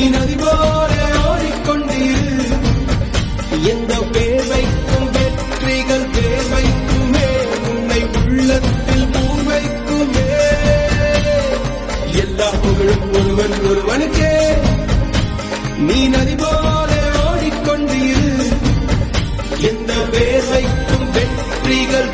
நதி போல ஓடிக்கொண்டீர். எந்த பேர் வைக்கும் வெற்றிகள் பேர் வைக்குமே, உன்னை உள்ளத்தில் பூர் வைக்குமே. எல்லா புகழும் ஒருவன் ஒருவனுக்கே. நீ நதி போல ஓடிக்கொண்டீர். எந்த பேர் வைக்கும் வெற்றிகள்